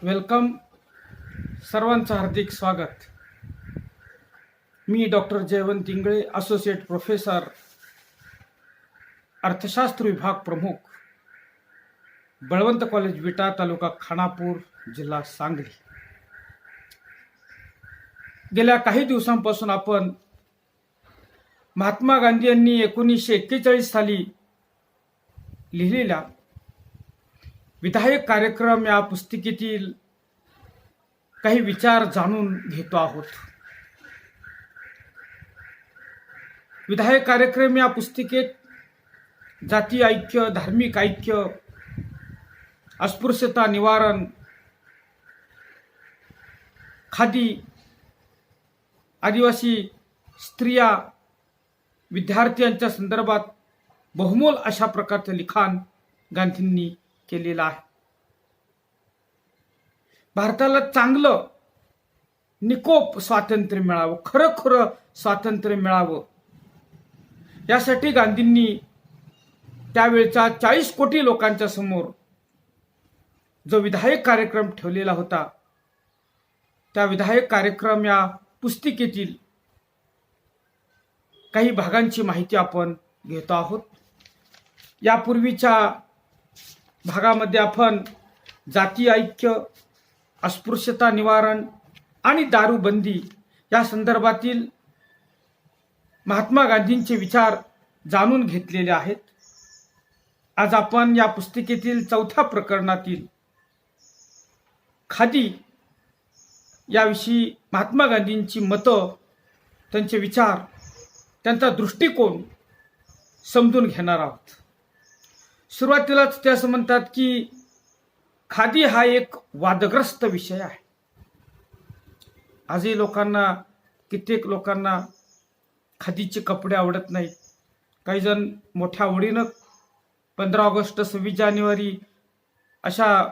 Welcome. सर्वांचं हार्दिक स्वागत. मी doctor Jaywant Ingale, associate professor, अर्थशास्त्र विभाग प्रमुख, बळवंत कॉलेज विटा, तालुका खानापूर, जिल्हा सांगली. गेल्या काही दिवसांपासून आपण महात्मा गांधी यांनी 1941 साली लिहिलेल्या विधायक कार्यक्रम या पुस्तिकेतील काही विचार जाणून घेतो आहोत. विधायक कार्यक्रम या पुस्तिकेत जाती ऐक्य, धार्मिक ऐक्य, अस्पृश्यता निवारण, खादी, आदिवासी स्त्रिया, विद्यार्थ्यांच्या संदर्भात बहुमोल अशा प्रकारचं लिखाण गांधींनी केलेलं आहे. भारताला चांगलं निकोप स्वातंत्र्य मिळावं, खरं स्वातंत्र्य मिळावं, यासाठी गांधींनी त्यावेळच्या 40 कोटी लोकांच्या समोर जो विधायक कार्यक्रम ठेवलेला होता, त्या विधायक कार्यक्रम या पुस्तिकेतील काही भागांची माहिती आपण घेतो आहोत. यापूर्वीच्या भागामध्ये आपण जाती ऐक्य, अस्पृश्यता निवारण आणि दारूबंदी या संदर्भातील महात्मा गांधींचे विचार जाणून घेतलेले आहेत. आज आपण या पुस्तिकेतील 4थ्या प्रकरणातील खादी याविषयी महात्मा गांधींची मतं, त्यांचे विचार, त्यांचा दृष्टिकोन समजून घेणार आहोत. सुरुवातीलाच ते असं म्हणतात की खादी हा एक वादग्रस्त विषय आहे. आजही कित्येक लोकांना खादीचे कपडे आवडत नाहीत. काही जण मोठ्या आवडीनं 15 ऑगस्ट, 26 जानेवारी अशा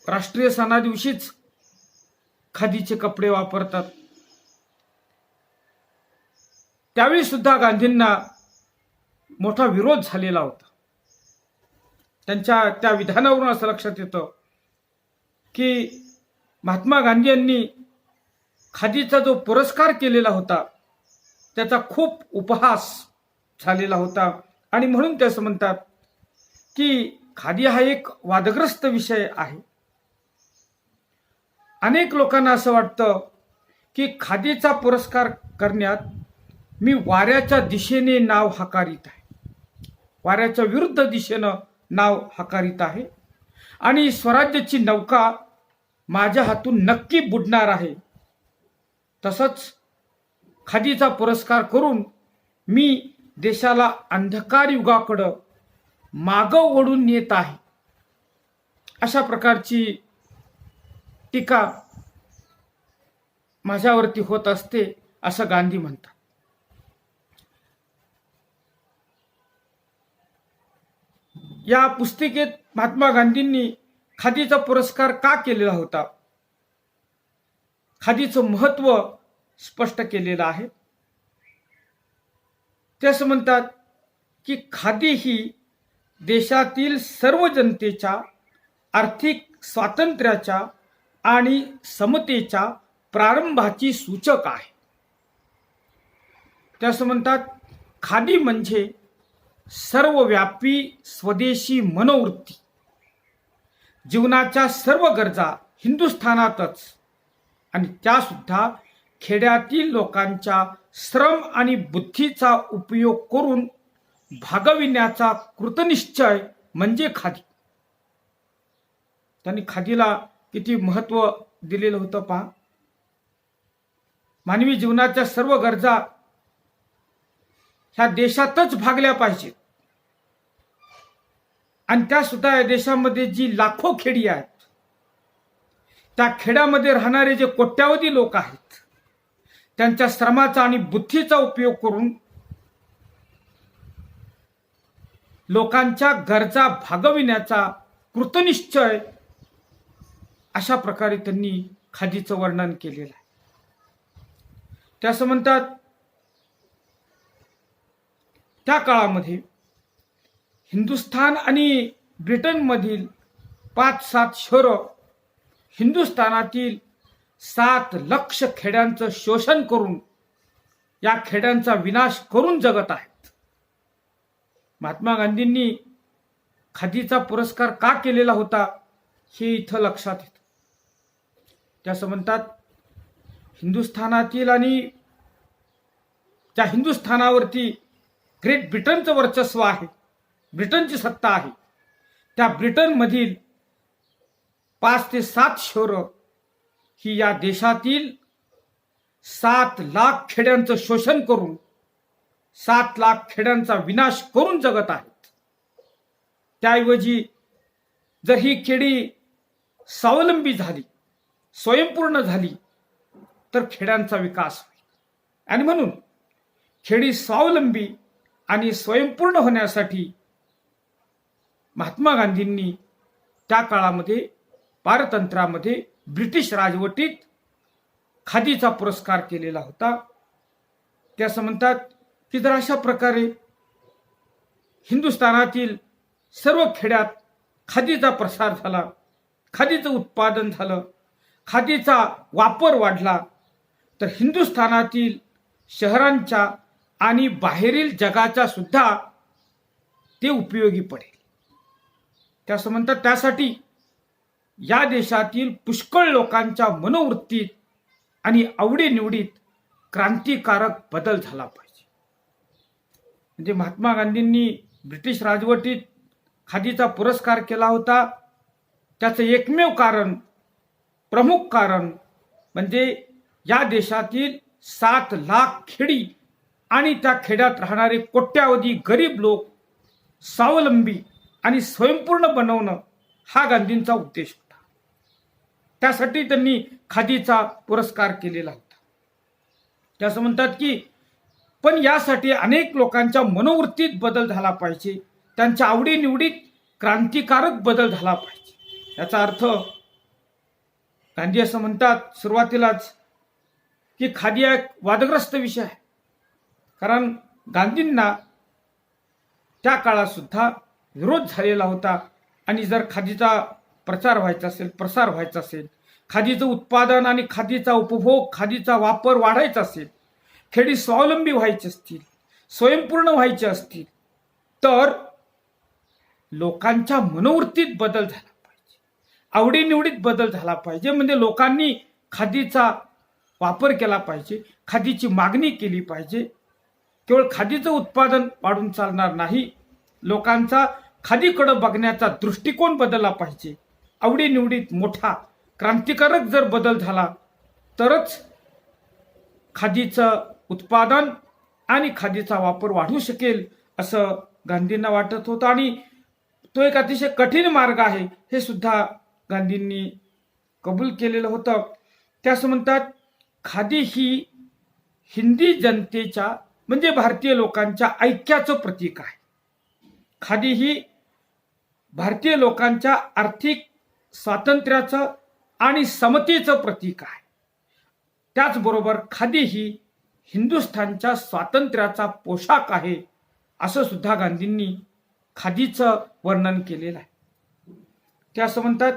राष्ट्रीय सणा दिवशीच खादीचे कपडे वापरतात. त्यावेळी सुद्धा गांधींना मोठा विरोध झालेला होता. त्यांच्या त्या विधानावरून असं लक्षात येतं की महात्मा गांधी यांनी खादीचा जो पुरस्कार केलेला होता त्याचा खूप उपहास झालेला होता आणि म्हणून ते असं म्हणतात की खादी हा एक वादग्रस्त विषय आहे. अनेक लोकांना असं वाटतं की खादीचा पुरस्कार करण्यात मी वाऱ्याच्या दिशेने नाव हाकारित आहे, वाऱ्याच्या विरुद्ध दिशेनं नाव हाकारित आहे आणि स्वराज्याची नौका माझ्या हातून नक्की बुडणार आहे. तसंच खादीचा पुरस्कार करून मी देशाला अंधकार युगाकडं मागं ओढून नेत आहे, अशा प्रकारची टीका माझ्यावरती होत असते, असं गांधी म्हणतात. या पुस्तिकेत महात्मा गांधींनी खादीचा पुरस्कार का केलेला होता, खादीचं महत्व स्पष्ट केलेलं आहे. ते असं म्हणतात की खादी ही देशातील सर्व जनतेच्या आर्थिक स्वातंत्र्याच्या आणि समतेच्या प्रारंभाची सूचक आहे. ते असं म्हणतात खादी म्हणजे सर्वव्यापी स्वदेशी मनोवृत्ती. जीवनाच्या सर्व गरजा हिंदुस्थानातच आणि त्यासुद्धा खेड्यातील लोकांच्या श्रम आणि बुद्धीचा उपयोग करून भागविण्याचा कृतनिश्चय म्हणजे खादी. त्यांनी खादीला किती महत्व दिलेलं होतं पहा. मानवी जीवनाच्या सर्व गरजा ह्या देशातच भागल्या पाहिजेत आणि त्या सुद्धा या देशामध्ये जी लाखो खेडी आहेत, त्या खेड्यामध्ये राहणारे जे कोट्यावधी लोक आहेत, त्यांच्या श्रमाचा आणि बुद्धीचा उपयोग करून लोकांच्या गरजा भागविण्याचा कृतनिश्चय, अशा प्रकारे त्यांनी खादीचं वर्णन केलेलं आहे. ते असं म्हणतात त्या काळामध्ये हिंदुस्थान आणि ब्रिटनमधील 5-7 शहरं हिंदुस्थानातील 7 लाख खेड्यांचं शोषण करून या खेड्यांचा विनाश करून जगत आहेत. महात्मा गांधींनी खादीचा पुरस्कार का केलेला होता हे इथं लक्षात येतं. ते असं म्हणतात, हिंदुस्थानातील आणि त्या हिंदुस्थानावरती ग्रेट ब्रिटनचं वर्चस्व आहे, ब्रिटनची सत्ता आहे. त्या ब्रिटनमधील 5 ते 7 शहरं ही या देशातील 7 लाख खेड्यांचं शोषण करून 7 लाख खेड्यांचा विनाश करून जगत आहेत. त्याऐवजी जर ही खेडी स्वावलंबी झाली, स्वयंपूर्ण झाली, तर खेड्यांचा विकास होईल. आणि म्हणून खेडी स्वावलंबी आणि स्वयंपूर्ण होण्यासाठी महात्मा गांधींनी त्या काळामध्ये पारतंत्र्यामध्ये ब्रिटिश राजवटीत खादीचा पुरस्कार केलेला होता. ते असं म्हणतात की जर अशा प्रकारे हिंदुस्थानातील सर्व खेड्यात खादीचा प्रसार झाला, खादीचं उत्पादन झालं, खादीचा वापर वाढला, तर हिंदुस्थानातील शहरांच्या आणि बाहेरील जगाच्या सुद्धा ते उपयोगी पडेल. ते असं म्हणतात, त्यासाठी या देशातील पुष्कळ लोकांच्या मनोवृत्तीत आणि आवडीनिवडीत क्रांतिकारक बदल झाला पाहिजे. म्हणजे महात्मा गांधींनी ब्रिटिश राजवटीत खादीचा पुरस्कार केला होता, त्याचं एकमेव कारण, प्रमुख कारण म्हणजे या देशातील 7 लाख खेडी आणि त्या खेड्यात राहणारे कोट्यावधी गरीब लोक स्वावलंबी आणि स्वयंपूर्ण बनवणं हा गांधींचा उद्देश होता. त्यासाठी त्यांनी खादीचा पुरस्कार केलेला होता. ते असं म्हणतात की पण यासाठी अनेक लोकांच्या मनोवृत्तीत बदल झाला पाहिजे, त्यांच्या आवडीनिवडीत क्रांतिकारक बदल झाला पाहिजे. याचा अर्थ गांधी असं म्हणतात सुरुवातीलाच की खादी हा एक वादग्रस्त विषय आहे, कारण गांधींना त्या काळात सुद्धा विरोध झालेला होता. आणि जर खादीचा प्रचार व्हायचा असेल, प्रसार व्हायचा असेल, खादीचं उत्पादन आणि खादीचा उपभोग, खादीचा वापर वाढायचा असेल, खेडी स्वावलंबी व्हायचे असतील, स्वयंपूर्ण व्हायचे असतील, तर लोकांच्या मनोवृत्तीत बदल झाला पाहिजे, आवडीनिवडीत बदल झाला पाहिजे. म्हणजे लोकांनी खादीचा वापर केला पाहिजे, खादीची मागणी केली पाहिजे. केवळ खादीचं उत्पादन वाढून चालणार नाही, लोकांचा खादीकडे बघण्याचा दृष्टिकोन बदलला पाहिजे. आवडीनिवडीत मोठा क्रांतिकारक जर बदल झाला तरच खादीचं उत्पादन आणि खादीचा वापर वाढू शकेल असं गांधींना वाटत होतं. आणि तो एक अतिशय कठीण मार्ग आहे हे सुद्धा गांधींनी कबूल केलेलं होतं. ते असं म्हणतात, खादी ही हिंदी जनतेच्या म्हणजे भारतीय लोकांच्या ऐक्याचं प्रतीक आहे. खादी ही भारतीय लोकांच्या आर्थिक स्वातंत्र्याचं आणि समतेचं प्रतीक आहे. त्याचबरोबर खादी ही हिंदुस्थानच्या स्वातंत्र्याचा पोशाख आहे असं सुद्धा गांधींनी खादीचं वर्णन केलेलं आहे. ते असं म्हणतात,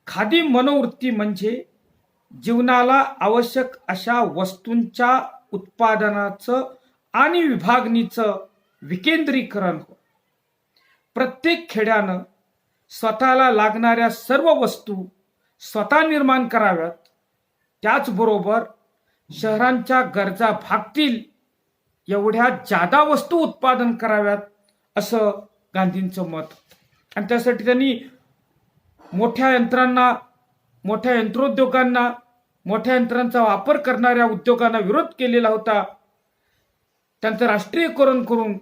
खादी मनोवृत्ती म्हणजे जीवनाला आवश्यक अशा वस्तूंच्या उत्पादनाचं आणि विभागणीचं विकेंद्रीकरण हो. प्रत्येक खेड्यानं स्वतःला लागणाऱ्या सर्व वस्तू स्वतः निर्माण कराव्यात, त्याचबरोबर शहरांच्या गरजा भागतील एवढ्या जादा वस्तू उत्पादन कराव्यात असं गांधींचं मत. आणि त्यासाठी त्यांनी मोठ्या यंत्रांना, मोठ्या यंत्रोद्योगांना, मोठ्या यंत्रांचा वापर करणाऱ्या उद्योगांना विरोध केलेला होता. त्यांचं राष्ट्रीयकरण करून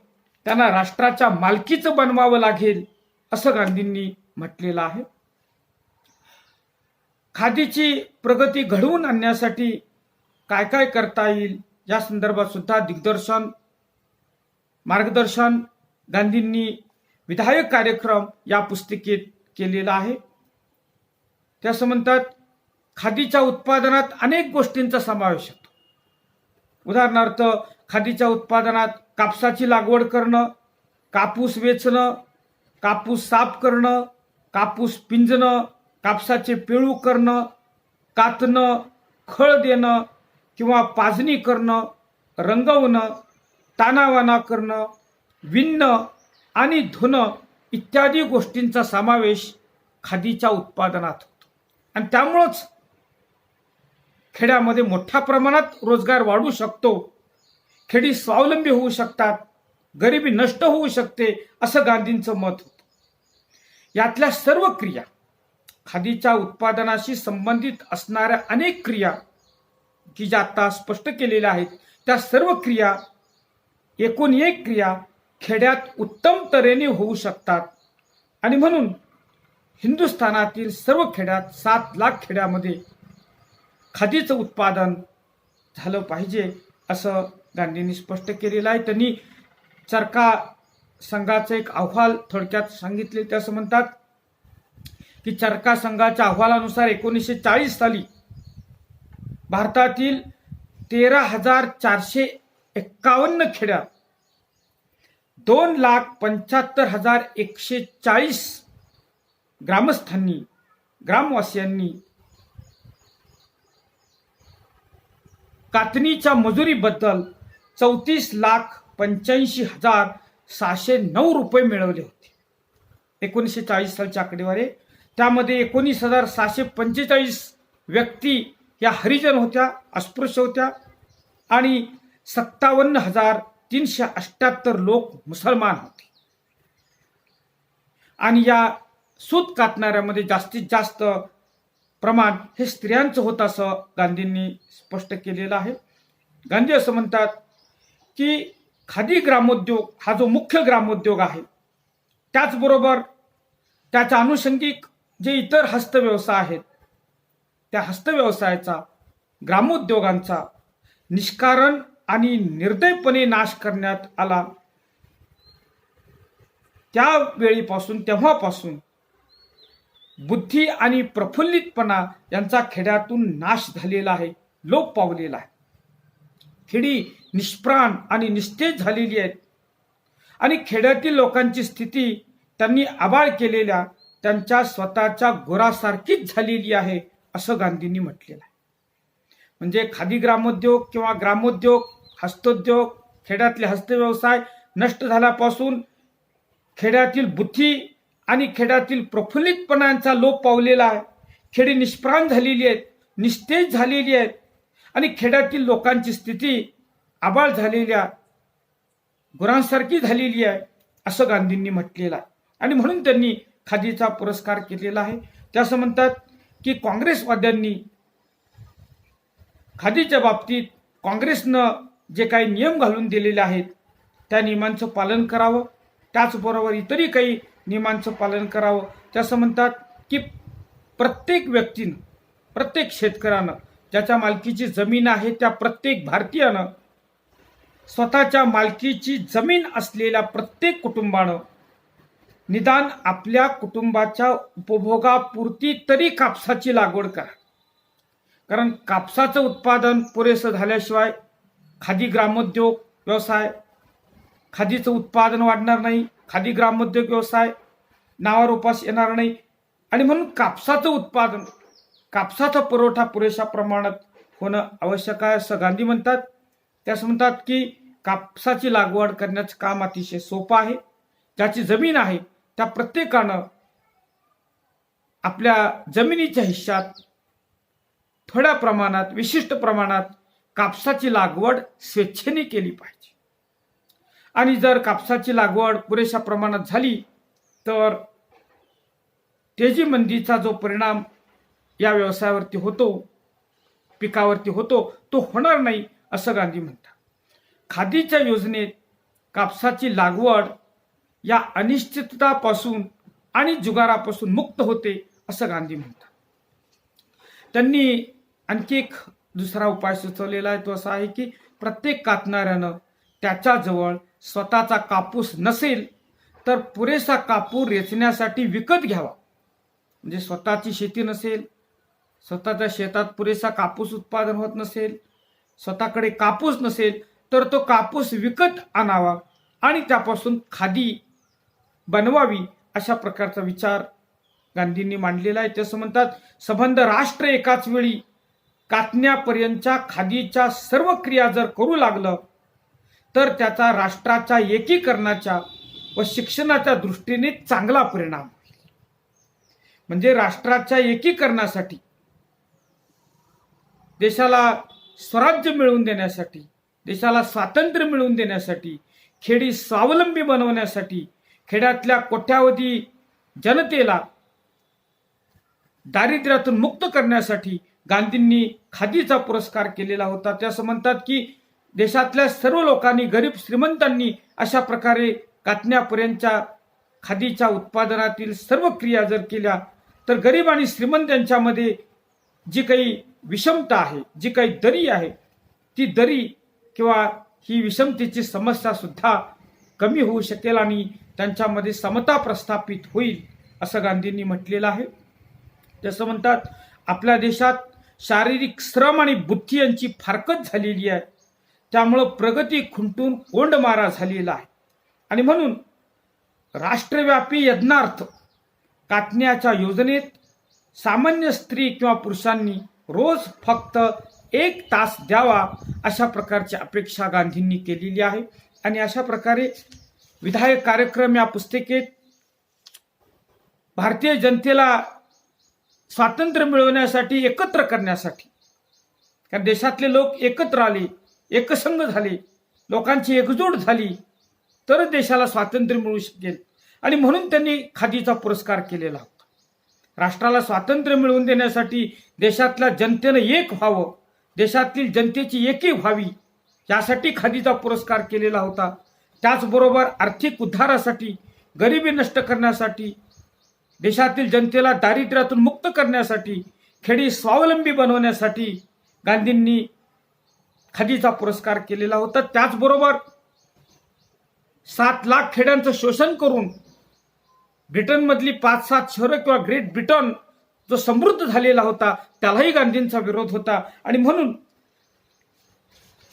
त्यांना राष्ट्राच्या मालकीचं बनवावं लागेल असं गांधींनी म्हटलेलं आहे. खादीची प्रगती घडवून आणण्यासाठी काय काय करता येईल या संदर्भात सुद्धा दिग्दर्शन, मार्गदर्शन गांधींनी विधायक कार्यक्रम या पुस्तिकेत केलेला आहे. ते असं म्हणतात, खादीच्या उत्पादनात अनेक गोष्टींचा समावेश होतो. उदाहरणार्थ खादीच्या उत्पादनात कापसाची लागवड करणं, कापूस वेचणं, कापूस साफ करणं, कापूस पिंजणं, कापसाचे पेळू करणं, कातणं, खळ देणं किंवा पाजणी करणं, रंगवणं, तानावाना करणं, विणणं आणि धुणं इत्यादी गोष्टींचा समावेश खादीच्या उत्पादनात होतो. आणि त्यामुळंच खेड्यामध्ये मोठ्या प्रमाणात रोजगार वाढू शकतो, खेडी स्वावलंबी होऊ शकतात, गरिबी नष्ट होऊ शकते, असं गांधींचं मत होतं. यातल्या सर्व क्रिया, खादीच्या उत्पादनाशी संबंधित असणाऱ्या अनेक क्रिया की ज्या आता स्पष्ट केलेल्या आहेत, त्या सर्व क्रिया एकूण एक क्रिया खेड्यात उत्तम तऱ्हेने होऊ शकतात. आणि म्हणून हिंदुस्थानातील सर्व खेड्यात 7 लाख खेड्यामध्ये खादीचं उत्पादन झालं पाहिजे असं गांधींनी स्पष्ट केलेलं आहे. त्यांनी चरखा संघाचं एक अहवाल थोडक्यात सांगितले. ते असं म्हणतात की चरखा संघाच्या अहवालानुसार 1940 साली भारतातील 13,451 खेड्यात 2,75,140 ग्रामवासियांनी कातणीच्या मजुरीबद्दल 34,85,609 रुपये मिळवले होते. 1940 सालची आकडेवारी. त्यामध्ये 19,745 व्यक्ती या हरिजन होत्या, अस्पृश्य होत्या आणि 57,378 लोक मुसलमान होते. आणि या सूत कातणाऱ्यामध्ये जास्तीत जास्त प्रमाण हे स्त्रियांचं होतं असं गांधींनी स्पष्ट केलेलं आहे. गांधी असं म्हणतात की खादी ग्रामोद्योग हा जो मुख्य ग्रामोद्योग आहे, त्याचबरोबर त्याच्या अनुषंगिक जे इतर हस्तव्यवसाय आहेत, त्या हस्तव्यवसायाचा, ग्रामोद्योगांचा निष्कारण आणि निर्दयपणे नाश करण्यात आला. त्यावेळीपासून, तेव्हापासून बुद्धी आणि प्रफुल्लितपणा यांचा खेड्यातून नाश झालेला आहे, लोप पावलेला आहे. खेडी निष्प्राण आणि निस्तेज झालेली आहेत आणि खेड्यातील लोकांची स्थिती त्यांनी आबाळ केलेल्या त्यांच्या स्वतःच्या गुरासारखीच झालेली आहे असं गांधींनी म्हटलेलं आहे. म्हणजे खादी ग्रामोद्योग किंवा ग्रामोद्योग, हस्तोद्योग, खेड्यातले हस्तव्यवसाय नष्ट झाल्यापासून खेड्यातील बुद्धी आणि खेड्यातील प्रफुल्लितपणाचा लोप पावलेला आहे. खेडी निष्प्राण झालेली आहेत, निस्तेज झालेली आहेत आणि खेड्यातील लोकांची स्थिती आबाळ झालेल्या गुरांसारखी झालेली आहे असं गांधींनी म्हटलेलं आहे. आणि म्हणून त्यांनी खादीचा पुरस्कार केलेला आहे. ते असं म्हणतात की काँग्रेसवाद्यांनी खादीच्या बाबतीत काँग्रेसनं जे काही नियम घालून दिलेले आहेत त्या नियमांचं पालन करावं, त्याचबरोबर इतरही काही नियमांचं पालन करावं. ते असं म्हणतात की प्रत्येक व्यक्तीनं, प्रत्येक शेतकऱ्यानं, ज्याच्या मालकीची जमीन आहे त्या प्रत्येक भारतीयानं, स्वतःच्या मालकीची जमीन असलेल्या प्रत्येक कुटुंबानं निदान आपल्या कुटुंबाच्या उपभोगापुरती तरी कापसाची लागवड करा. कारण कापसाचं उत्पादन पुरेसं झाल्याशिवाय खादी ग्रामोद्योग व्यवसाय, खादीचं उत्पादन वाढणार नाही, खादी ग्रामोद्योग व्यवसाय नावावर उपास येणार नाही. आणि म्हणून कापसाचं उत्पादन, कापसाचा पुरवठा पुरेशा प्रमाणात होणं आवश्यक आहे असं गांधी म्हणतात. ते असं म्हणतात की कापसाची लागवड करण्याचं काम अतिशय सोपं आहे. ज्याची जमीन आहे त्या प्रत्येकानं आपल्या जमिनीच्या हिश्श्यात थोड्या प्रमाणात, विशिष्ट प्रमाणात कापसाची लागवड स्वेच्छेने केली पाहिजे. आणि जर कापसाची लागवड पुरेशा प्रमाणात झाली तर तेजीमंदीचा जो परिणाम या व्यवसायावरती होतो, पिकावरती होतो, तो होणार नाही असं गांधी म्हणतात. खादीच्या योजनेत कापसाची लागवड या अनिश्चिततापासून आणि जुगारापासून मुक्त होते असं गांधी म्हणतात. त्यांनी आणखी एक दुसरा उपाय सुचवलेला आहे. तो असा आहे की प्रत्येक कातणाऱ्यानं त्याच्याजवळ स्वतःचा कापूस नसेल तर पुरेसा कापूस वेचण्यासाठी विकत घ्यावा. म्हणजे स्वतःची शेती नसेल, स्वतःच्या शेतात पुरेसा कापूस उत्पादन होत नसेल, स्वतःकडे कापूस नसेल तर तो कापूस विकत आणावा आणि त्यापासून खादी बनवावी अशा प्रकारचा विचार गांधींनी मांडलेला आहे. ते असं म्हणतात, संबंध राष्ट्र एकाच वेळी कातण्यापर्यंतच्या खादीच्या सर्व क्रिया जर करू लागलं तर त्याचा राष्ट्राच्या एकीकरणाच्या व शिक्षणाच्या दृष्टीने चांगला परिणाम होईल. म्हणजे राष्ट्राच्या एकीकरणासाठी, देशाला स्वराज्य मिळवून देण्यासाठी, देशाला स्वातंत्र्य मिळवून देण्यासाठी, खेडी स्वावलंबी बनवण्यासाठी, खेड्यातल्या कोट्यावधी जनतेला दारिद्र्यातून मुक्त करण्यासाठी गांधींनी खादीचा पुरस्कार केलेला होता. ते असं म्हणतात की देशातल्या सर्व लोकांनी, गरीब श्रीमंतांनी अशा प्रकारे कातण्यापर्यंतच्या खादीच्या उत्पादनातील सर्व क्रिया जर केल्या तर गरीब आणि श्रीमंत यांच्यामध्ये जी काही विषमता आहे, जी काही दरी आहे, ती दरी किंवा ही विषमतेची समस्या सुद्धा कमी होऊ शकेल आणि त्यांच्यामध्ये समता प्रस्थापित होईल असं गांधींनी म्हटलेलं आहे. जसं म्हणतात, आपल्या देशात शारीरिक श्रम आणि बुद्धी यांची फारकत झालेली आहे, त्यामुळं प्रगती खुंटून कोंडमारा झालेला आहे आणि म्हणून राष्ट्रव्यापी यज्ञार्थ कातण्याच्या योजनेत सामान्य स्त्री किंवा पुरुषांनी रोज फक्त 1 तास द्यावा अशा प्रकारची अपेक्षा गांधींनी केलेली आहे. आणि अशा प्रकारे विधायक कार्यक्रम या पुस्तिकेत भारतीय जनतेला स्वातंत्र्य मिळवण्यासाठी, एकत्र करण्यासाठी, कारण देशातले लोक एकत्र आले, एकसंघ झाले, लोकांची एकजूट झाली तरच देशाला स्वातंत्र्य मिळू शकेल आणि म्हणून त्यांनी खादीचा पुरस्कार केलेला होता. राष्ट्राला स्वातंत्र्य मिळवून देण्यासाठी देशातल्या जनतेनं एक व्हावं, देशातील जनतेची एकी व्हावी यासाठी खादीचा पुरस्कार केलेला होता. त्याचबरोबर आर्थिक उद्धारासाठी, गरिबी नष्ट करण्यासाठी, देशातील जनतेला दारिद्र्यातून मुक्त करण्यासाठी, खेडी स्वावलंबी बनवण्यासाठी गांधींनी खादीचा पुरस्कार केलेला होता. त्याचबरोबर 7 लाख खेड्यांचं शोषण करून ब्रिटनमधली 5-7 शहरं किंवा ग्रेट ब्रिटन जो समृद्ध झालेला होता त्यालाही गांधींचा विरोध होता आणि म्हणून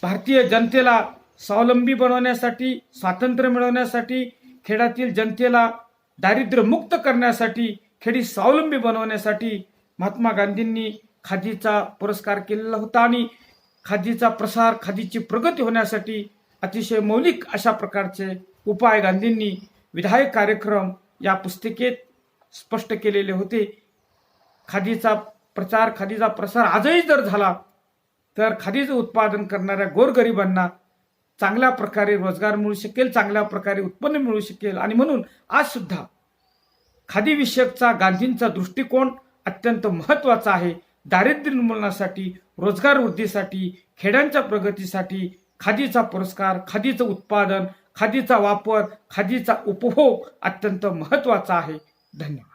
भारतीय जनतेला स्वावलंबी बनवण्यासाठी, स्वातंत्र्य मिळवण्यासाठी, खेड्यातील जनतेला दारिद्र्य मुक्त करण्यासाठी, खेडी स्वावलंबी बनवण्यासाठी महात्मा गांधींनी खादीचा पुरस्कार केलेला होता आणि खादीचा प्रसार, खादीची प्रगती होण्यासाठी अतिशय मौलिक अशा प्रकारचे उपाय गांधींनी विधायक कार्यक्रम या पुस्तिकेत स्पष्ट केलेले होते. खादीचा प्रचार, खादीचा प्रसार आजही जर झाला तर खादीचं उत्पादन करणाऱ्या गोरगरिबांना चांगल्या प्रकारे रोजगार मिळू शकेल, चांगल्या प्रकारे उत्पन्न मिळू शकेल आणि म्हणून आज सुद्धा खादी विषयकचा गांधींचा दृष्टिकोन अत्यंत महत्त्वाचा आहे. दारिद्र्य निर्मूलनासाठी, रोजगार वृद्धीसाठी, खेड्यांच्या प्रगतीसाठी खादीचा पुरस्कार, खादीचं उत्पादन, खादीचा वापर, खादीचा उपभोग अत्यंत महत्त्वाचा आहे. धन्यवाद.